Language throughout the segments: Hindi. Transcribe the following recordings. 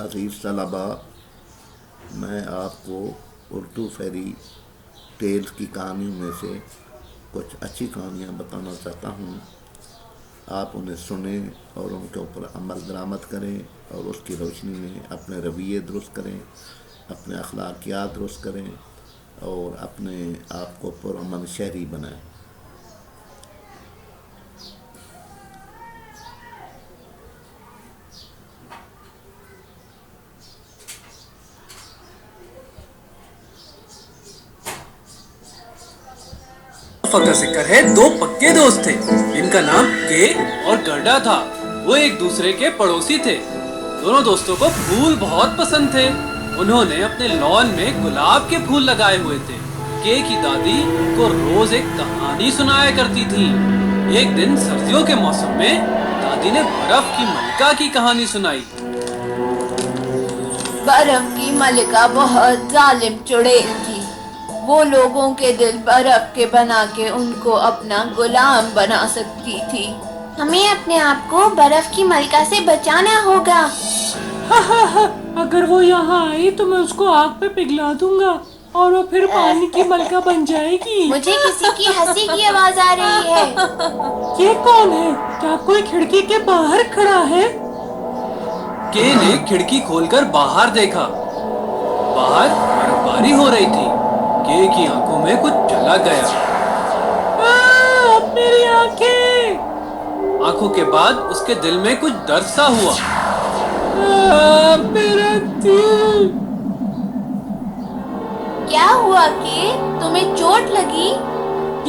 अजीज़ तलबा, मैं आपको उर्दू फेरी टेल्स की कहानियों में से कुछ अच्छी कहानियाँ बताना चाहता हूँ। आप उन्हें सुने और उनके ऊपर अमल दरामद करें और उसकी रोशनी में अपने रवैये दुरुस्त करें, अपने अखलाकियात दुरुस्त करें और अपने आप को पुरअमन शहरी बनाएं। फकर से कर है दो पक्के दोस्त थे जिनका नाम के और गर्डा था। वो एक दूसरे के पड़ोसी थे। दोनों दोस्तों को फूल बहुत पसंद थे। उन्होंने अपने लॉन में गुलाब के फूल लगाए हुए थे। के की दादी उनको रोज एक कहानी सुनाया करती थी। एक दिन सर्दियों के मौसम में दादी ने बर्फ की मलिका की कहानी सुनाई। बर्फ की मलिका बहुत जालिम चुड़ैल थी। वो लोगों के दिल बर्फ के बना के उनको अपना गुलाम बना सकती थी। हमें अपने आप को बर्फ की मलिका से बचाना होगा। अगर वो यहाँ आई तो मैं उसको आग पे पिघला दूंगा और वो फिर पानी की मलका बन जाएगी। मुझे किसी की हंसी की आवाज आ रही है। ये कौन है? क्या कोई खिड़की के बाहर खड़ा है? के ने खिड़की खोलकर बाहर देखा। बाहर बर्फबारी हो रही थी। के की आंखों में कुछ झलक गया। अब मेरी आंखें! आंखों के बाद उसके दिल में कुछ दर्द सा हुआ। मेरा दिल! क्या हुआ कि तुम्हें चोट लगी?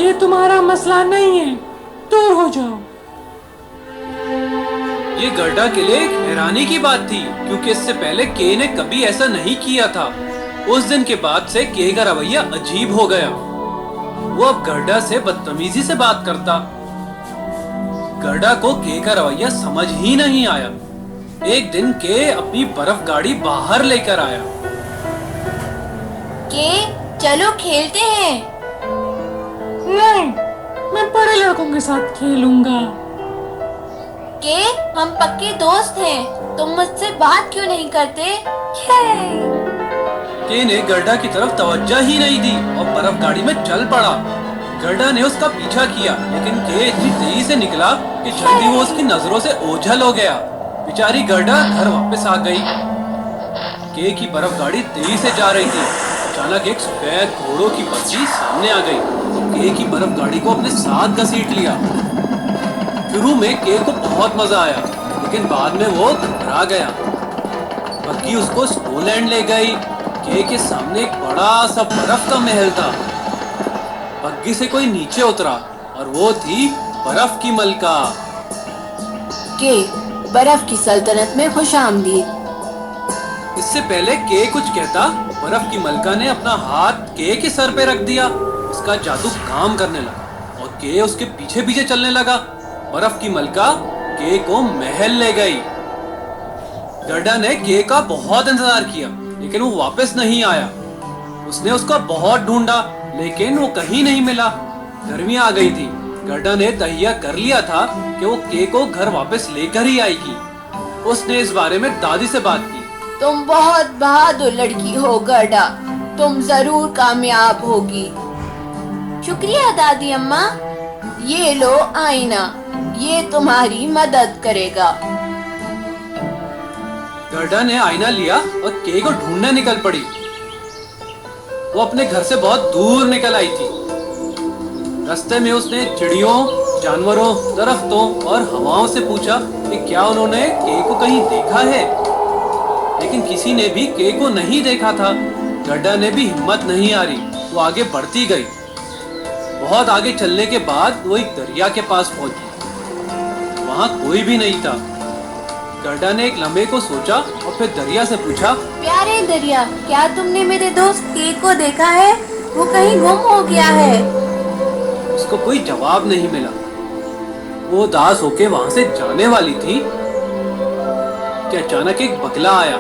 ये तुम्हारा मसला नहीं है, दूर हो जाओ। ये गर्डा के लिए एक हैरानी की बात थी, क्योंकि इससे पहले के ने कभी ऐसा नहीं किया था। उस दिन के बाद से के का रवैया अजीब हो गया। वो अब गर्डा से बदतमीजी से बात करता। गर्डा को के का रवैया समझ ही नहीं आया। एक दिन के अपनी बर्फ गाड़ी बाहर लेकर आया। के चलो खेलते हैं। नहीं, मैं बड़े लड़कों के साथ खेलूंगा। के हम पक्के दोस्त हैं, तुम मुझसे बात क्यों नहीं करते? के ने गर्डा की तरफ तवज्जो ही नहीं दी और बर्फ गाड़ी में चल पड़ा। गर्डा ने उसका पीछा किया, लेकिन के इतनी तेजी से निकला कि जल्दी वो उसकी नजरों से ओझल हो गया। बेचारी गर्डा घर वापस आ गई। के की बर्फ गाड़ी तेजी से जा रही थी। अचानक एक सफेद घोड़ों की बच्ची सामने आ गई। के की बर्फ गाड़ी को अपने साथ घसीट लिया। शुरू में के को बहुत मजा आया, लेकिन बाद में वो घबरा गया। बग्गी उसको स्नोलैंड ले गई। के सामने एक बड़ा सा बर्फ का महल था। बग्गी से कोई नीचे उतरा और वो थी बर्फ की मलका। के बर्फ की सल्तनत में खुशामदीद। इससे पहले के कुछ कहता, बर्फ की मलका ने अपना हाथ के सर पे रख दिया। उसका जादू काम करने लगा और के उसके पीछे पीछे चलने लगा। बर्फ की मलका के को महल ले गई। गर्डा ने के का बहुत इंतजार किया, लेकिन वो वापस नहीं आया। उसने उसको बहुत ढूंढा, लेकिन वो कहीं नहीं मिला। गर्मी आ गई थी। गर्डा ने तहिया कर लिया था कि वो के को घर वापस लेकर ही आएगी। उसने इस बारे में दादी से बात की। तुम बहुत बहादुर लड़की हो गर्डा, तुम जरूर कामयाब होगी। शुक्रिया दादी अम्मा। ये लो आईना, ये तुम्हारी मदद करेगा। गर्डा ने आईना लिया और के को ढूंढने निकल पड़ी। वो अपने घर से बहुत दूर निकल आई थी। रास्ते में उसने चिड़ियों, जानवरों, दरख्तों और हवाओं से पूछा कि क्या उन्होंने के को कहीं देखा है, लेकिन किसी ने भी के को नहीं देखा था। गर्डा ने भी हिम्मत नहीं हारी। वो आगे बढ़ती गई। बहुत आगे चलने के बाद वो एक दरिया के पास पहुंची। वहां कोई भी नहीं था। गर्डा ने एक लम्हे को सोचा और फिर दरिया से पूछा, प्यारे दरिया, क्या तुमने मेरे दोस्त के को देखा है? वो कहीं गुम हो गया है। उसको कोई जवाब नहीं मिला। वो उदास होके वहां से जाने वाली थी कि अचानक एक बगला आया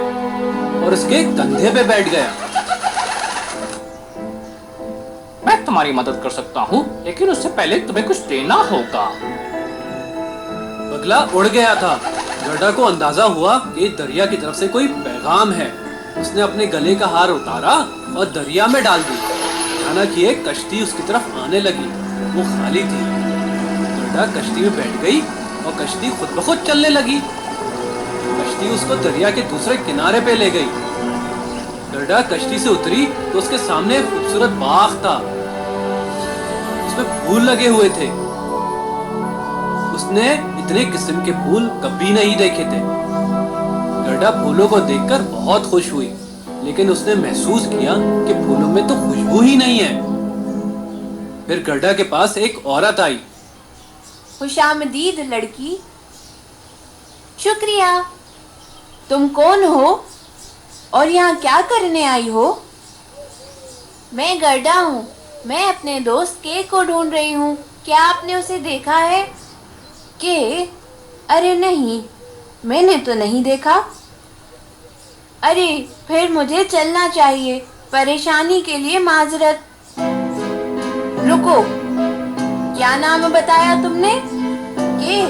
और उसके कंधे पे बैठ गया। मैं तुम्हारी मदद कर सकता हूँ, लेकिन उससे पहले तुम्हें कुछ देना होगा। बगला उड़ गया था। गड्ढा को अंदाजा हुआ कि दरिया की तरफ से कोई पैगाम है। उसने अपने गले का हार उतारा और दरिया में डाल दी। अचानक ही एक कश्ती उसकी तरफ आने लगी। वो खाली थी। गड्ढा कश्ती में बैठ गई और कश्ती खुद ब खुद चलने लगी। कश्ती उसको दरिया के दूसरे किनारे पे ले गई। गड्ढा कश्ती से उतरी तो उसके सामने एक खूबसूरत बाग था। उसमें फूल लगे हुए थे। उसने इतने किस्म के फूल कभी नहीं देखे थे। गड्ढा फूलों को देखकर बहुत खुश हुई, लेकिन उसने महसूस किया कि फूलों में तो खुशबू ही नहीं है। फिर गड्ढा के पास एक औरत आई। खुशामदीद लड़की। शुक्रिया। तुम कौन हो और यहाँ क्या करने आई हो? मैं गड्ढा हूँ। मैं अपने दोस्त के को ढूंढ रही हूँ। क्या आपने उसे देखा है? के? अरे नहीं, मैंने तो नहीं देखा। अरे फिर मुझे चलना चाहिए। परेशानी के लिए माजरत। रुको, क्या नाम बताया तुमने? के?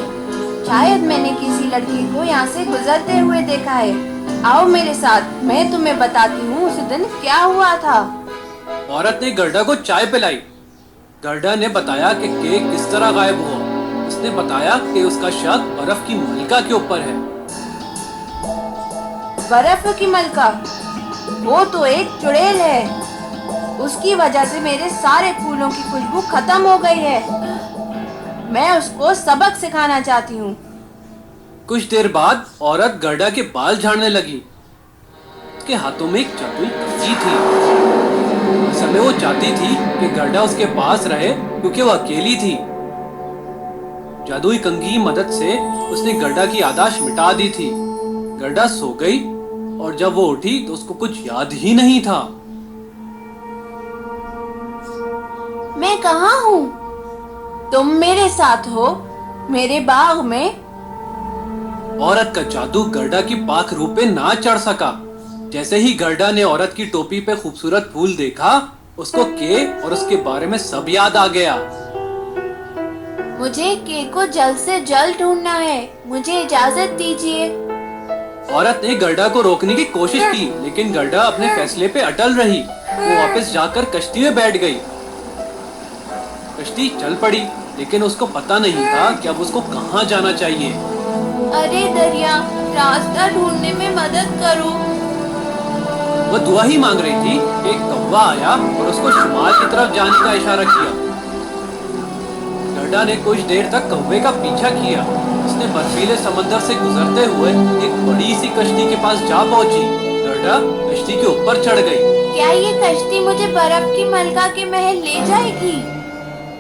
शायद मैंने किसी लड़की को यहाँ से गुजरते हुए देखा है। आओ मेरे साथ, मैं तुम्हें बताती हूँ उस दिन क्या हुआ था। औरत ने गड्ढा को चाय पिलाई। गड्ढा ने बताया कि केक किस तरह गायब हुआ। उसने बताया कि उसका शक बर्फ की मलिका के ऊपर है। बर्फ की मलका? वो तो एक चुड़ैल है। उसकी वजह से मेरे सारे फूलों की खुशबू खत्म हो गई है। मैं उसको सबक सिखाना चाहती हूँ। कुछ देर बाद औरत गड्ढा के बाल झाड़ने लगी। उसके हाथों में एक जादुई कंघी थी। उस समय वो चाहती थी कि गड्ढा उसके पास रहे, क्योंकि वो अकेली थी। जादुई कंघी की मदद से उसने गड्ढा की याददाश्त मिटा दी थी। गड्ढा सो गई और जब वो उठी तो उसको कुछ याद ही नहीं था। मैं कहाँ हूँ? तुम मेरे साथ हो, मेरे बाग में। औरत का जादू गड्ढा की पाक रूप पे ना चढ़ सका। जैसे ही गड्ढा ने औरत की टोपी पे खूबसूरत फूल देखा, उसको के और उसके बारे में सब याद आ गया। मुझे के को जल्द से जल्द ढूंढना है। मुझे इजाजत दीजिए। औरत ने गड्ढा को रोकने की कोशिश की, लेकिन गड्ढा अपने फैसले पे अटल रही। वो वापस जाकर कश्ती में बैठ गई। कश्ती चल पड़ी, लेकिन उसको पता नहीं था कि अब उसको कहाँ जाना चाहिए। अरे दरिया, रास्ता ढूंढने में मदद करो। वो दुआ ही मांग रही थी कि एक कौवा आया और उसको शुमाल की तरफ जाने का इशारा किया। गड्ढा ने कुछ देर तक कौवे का पीछा किया। उसने बर्फीले समंदर से गुजरते हुए एक बड़ी सी कश्ती के पास जा पहुंची। गड्ढा कश्ती के ऊपर चढ़ गई। क्या ये कश्ती मुझे बर्फ की मलका के महल ले जाएगी?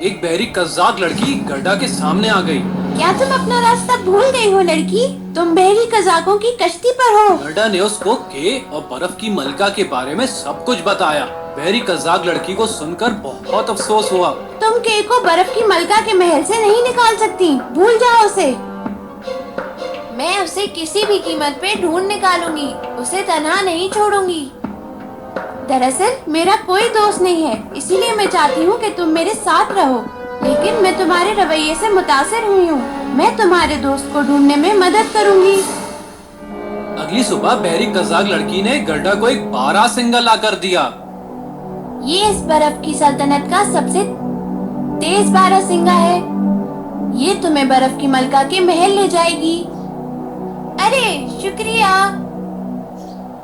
एक बहरी कज़ाक लड़की गड्ढा के सामने आ गई। क्या तुम अपना रास्ता भूल गई हो लड़की? तुम बहरी कज़ाकों की कश्ती पर हो। गड्ढा ने उसको के और बर्फ की मलका के बारे में सब कुछ बताया। बहरी कज़ाक लड़की को सुनकर बहुत अफसोस हुआ। तुम के को बर्फ की मलका के महल से नहीं निकाल सकती। भूल जाओ उसे। मैं उसे किसी भी कीमत पे ढूंढ निकालूंगी। उसे तन्हा नहीं छोड़ूंगी। दरअसल मेरा कोई दोस्त नहीं है, इसीलिए मैं चाहती हूँ कि तुम मेरे साथ रहो। लेकिन मैं तुम्हारे रवैये से मुतासिर हुई हूँ। मैं तुम्हारे दोस्त को ढूंढने में मदद करूंगी। अगली सुबह बहरी कज़ाक लड़की ने गड्ढा को एक बारहसिंगा ला कर दिया। ये इस बर्फ की सल्तनत का सबसे तेज बारहसिंगा है। ये तुम्हें बर्फ की मलका के महल ले जाएगी। अरे शुक्रिया।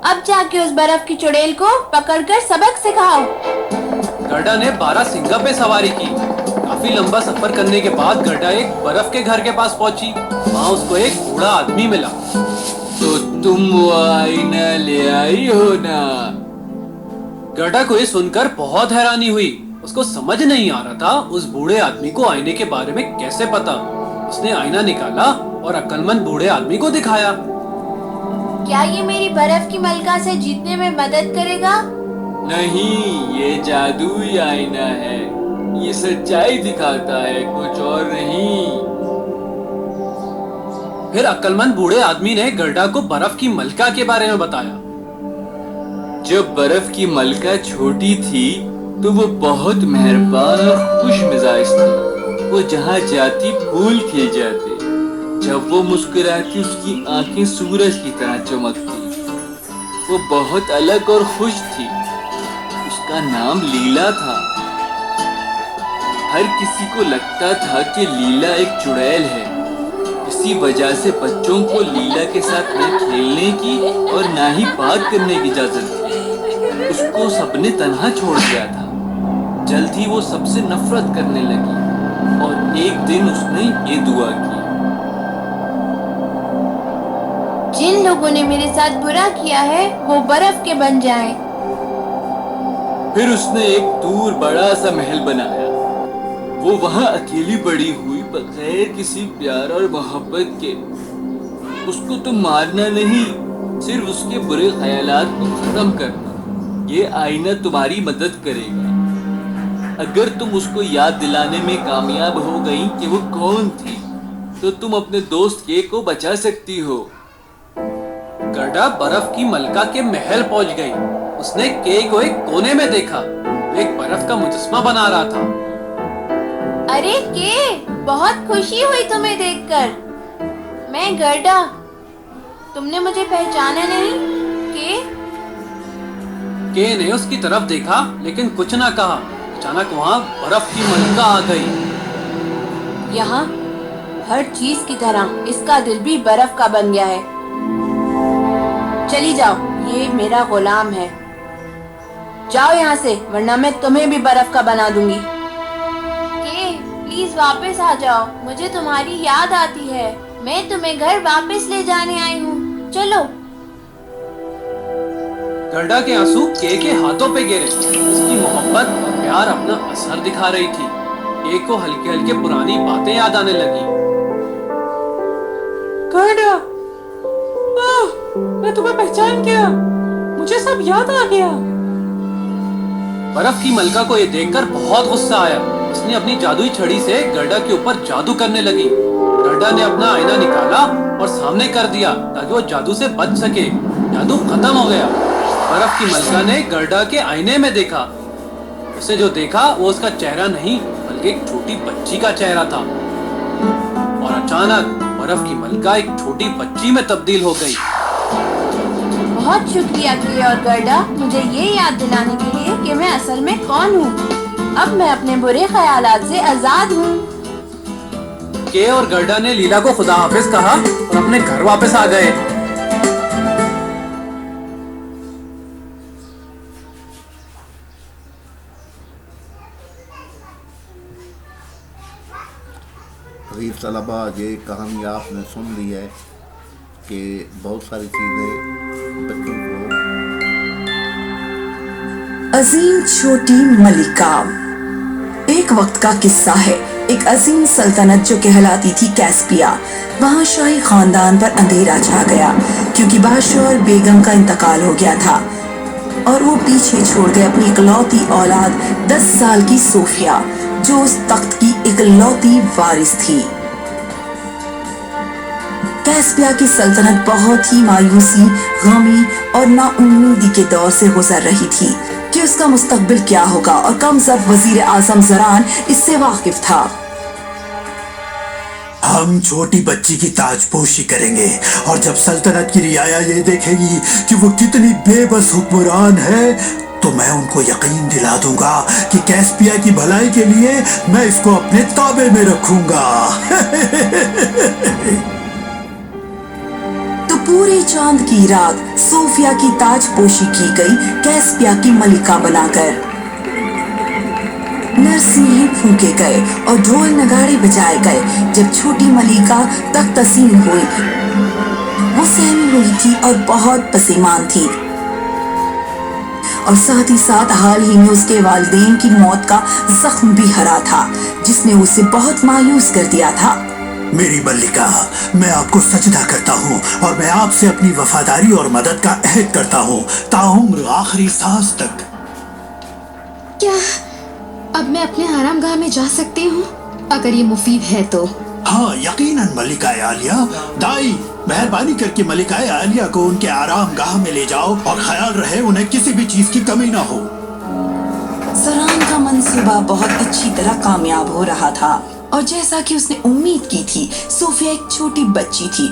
अब जाके उस बर्फ की चुड़ैल को पकड़कर सबक सिखाओ। गड्ढा ने बारहसिंगा पे सवारी की। काफी लंबा सफर करने के बाद गड्ढा एक बर्फ के घर के पास पहुंची। वहाँ उसको एक बूढ़ा आदमी मिला। तो तुम वो आईना ले आई हो ना? गड्ढा को ये सुनकर बहुत हैरानी हुई। उसको समझ नहीं आ रहा था उस बूढ़े आदमी को आईने के बारे में कैसे पता। उसने आईना निकाला और अक्लमंद बूढ़े आदमी को दिखाया। क्या ये मेरी बर्फ की मलका से जीतने में मदद करेगा? नहीं, ये जादुई आईना है। ये सच्चाई दिखाता है, कुछ और नहीं। फिर अक्लमंद बूढ़े आदमी ने गड्ढा को बर्फ की मलका के बारे में बताया। जब बर्फ की मलका छोटी थी तो वो बहुत मेहरबान और खुश मिजाज थी। वो जहाँ जाती फूल खिल जाते। जब वो मुस्कुराती उसकी आंखें सूरज की तरह चमकती। वो बहुत अलग और खुश थी। उसका नाम लीला था। हर किसी को लगता था कि लीला एक चुड़ैल है। इसी वजह से बच्चों को लीला के साथ न खेलने की और ना ही बात करने की इजाजत थी। उसको सबने तन्हा छोड़ दिया था। जल्द ही वो सबसे नफरत करने लगी और एक दिन उसने ये दुआ की। जिन लोगों ने मेरे साथ बुरा किया है वो बर्फ के बन जाएं। फिर उसने एक दूर बड़ा सा महल बनाया। वो वहां अकेली पड़ी हुई बगैर किसी प्यार और मोहब्बत के। उसको तुम मारना नहीं, सिर्फ उसके बुरे ख्यालात को खत्म करना। ये आईना तुम्हारी मदद करेगा। अगर तुम उसको याद दिलाने में कामयाब हो गई कि वो कौन थी, तो तुम अपने दोस्त के को बचा सकती हो। गर्डा बर्फ की मलका के महल पहुंच गई। उसने के को एक कोने में देखा। वो एक बर्फ का मुजस्मा बना रहा था। अरे के, बहुत खुशी हुई तुम्हें देखकर। मैं गर्डा। तुमने मुझे पहचाना नहीं? के ने उसकी तरफ देखा लेकिन कुछ ना कहा। अचानक वहाँ बर्फ की मलका आ गई। यहाँ हर चीज की तरह इसका दिल भी बर्फ का बन गया है। चली जाओ, ये मेरा गुलाम है। जाओ यहाँ से, वरना मैं तुम्हें भी बर्फ का बना दूंगी। के, प्लीज वापस आ जाओ। मुझे तुम्हारी याद आती है। मैं तुम्हें घर वापस ले जाने आई हूँ। चलो। गर्डा के आंसू के हाथों पे गिरे। उसकी मोहब्बत और प्यार अपना असर दिखा रही थी। के को हल्के हल्के पुरानी बातें याद आने लगी। गर्डा, मैं तुम्हें पहचान गया। मुझे सब याद आ गया। बर्फ की मलका को ये देखकर बहुत गुस्सा आया। उसने अपनी जादुई छड़ी से गर्डा के ऊपर जादू करने लगी। गर्डा ने अपना आईना निकाला और सामने कर दिया ताकि वो जादू से बच सके। जादू खत्म हो गया। बर्फ की मलका ने गर्डा के आईने में देखा। उसे जो देखा वो उसका चेहरा नहीं बल्कि एक छोटी बच्ची का चेहरा था। और अचानक बर्फ की मलका एक छोटी बच्ची में तब्दील हो गई। बहुत शुक्रिया के और गर्डा, मुझे ये याद दिलाने के लिए कि मैं असल में कौन हूँ। अब मैं अपने बुरे ख्यालात से आजाद हूँ। के और गर्डा ने लीला को खुदा हाफिज कहा और अपने घर वापस आ गए। अजीज तलबा, ये कहानी आपने सुन ली है कि बहुत सारी चीज़ें बच्चों को। अजीम छोटी मलिका। एक वक्त का किस्सा है। एक अजीम सल्तनत जो कहलाती थी कैस्पिया, वहाँ शाही खानदान पर अंधेरा छा गया क्योंकि बादशाह और बेगम का इंतकाल हो गया था और वो पीछे छोड़ गए अपनी इकलौती औलाद 10 साल की सोफिया, जो उस तख्त की इकलौती वारिस थी। कैस्पिया की सल्तनत बहुत ही मायूसी, गमी और नाउम्मीदी के दौर से गुजर रही थी कि उसका मुस्तकबिल क्या होगा, और कमजर वजीर आजम जरान इससे वाकिफ था। हम छोटी बच्ची की ताजपोशी करेंगे और जब सल्तनत की रियाया ये देखेगी कि वो कितनी बेबस हुक्मरान है, तो मैं उनको यकीन दिला दूंगा कि कैस्पिया की भलाई के लिए मैं इसको अपने ताबे में रखूंगा। तो पूरी चांद की रात सोफिया की ताजपोशी की गई कैस्पिया की मलिका बनाकर। नरसिंह फूके गए और ढोल नगाड़े बजाए गए। जब छोटी मलिका तक तस्लीम हुई, वो सहमी हुई थी और बहुत पसेमान थी, और साथ ही साथ हाल ही में उसके वालिदैन की मौत का जख्म भी हरा था, जिसने उसे बहुत मायूस कर दिया था। मेरी मल्लिका, मैं आपको सजदा करता हूँ और मैं आपसे अपनी वफादारी और मदद का अहद करता हूँ ताउम्र आखिरी सांस तक। क्या अब मैं अपने आरामगाह में जा सकती हूँ, अगर ये मुफीद है तो? हाँ, यकीनन मलिका आलिया। दाई, मेहरबानी करके मलिका आलिया को उनके आरामगाह में ले जाओ और ख्याल रहे उन्हें किसी भी चीज की कमी ना हो। जरान का मंसूबा बहुत अच्छी तरह कामयाब हो रहा था। और जैसा कि उसने उम्मीद की थी, सोफिया एक छोटी बच्ची थी